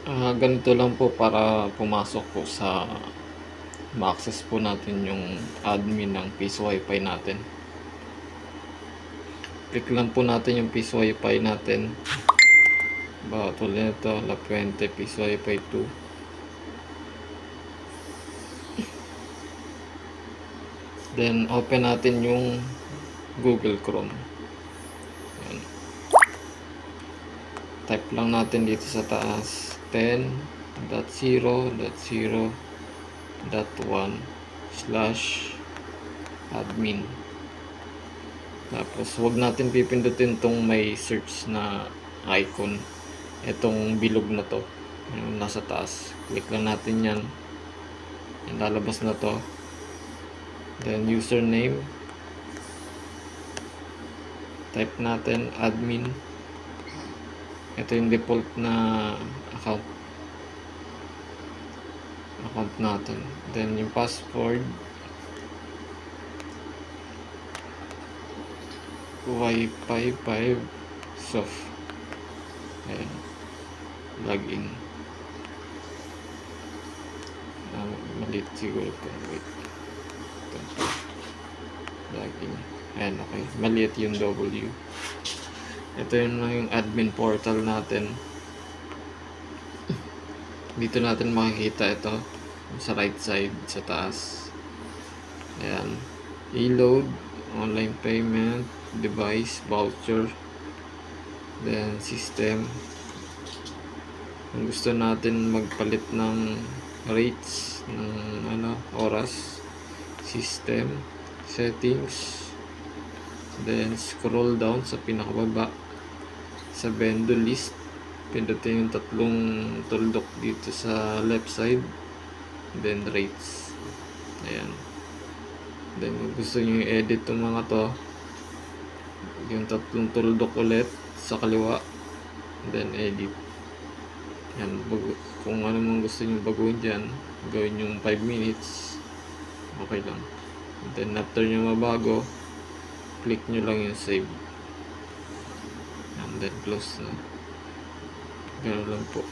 Ganito lang po para pumasok po sa ma-access po natin yung admin ng Peace Wi-Fi natin. Click lang po natin yung Peace Wi-Fi natin. Tulad nito, La Puente Peace Wi-Fi 2. Then open natin yung Google Chrome. Ayan. Type lang natin dito sa taas 10.0.0.1/admin. Tapos wag natin pipindutin tong may search na icon, itong bilog na to yung nasa taas. Click lang natin yan, yung lalabas na to. Then username, type natin admin. Ito yung default na account natin. Then yung password, Wi-Fi 5 soft. Ayan. Login. Malit siguro ito. Wait. Ito. Login. Ayan, okay. Maliit yung W. Ito yung admin portal natin. Dito natin makikita ito sa right side, sa taas. Ayan. E-load, online payment, device, voucher, then system. Kung gusto natin magpalit ng rates ng oras, system, settings, then scroll down sa pinakababa sa vendor list, pindutin yung tatlong tuldok dito sa left side, then rates. Ayan. Then kung gusto nyo i-edit itong mga to, yung tatlong tuldok ulit sa kaliwa, then edit. Yan, kung ano mang gusto nyo baguhin dyan, gawin yung 5 minutes, okay lang. Then after nyo mabago, click nyo lang yung save, and then close na. Gano'n lang po.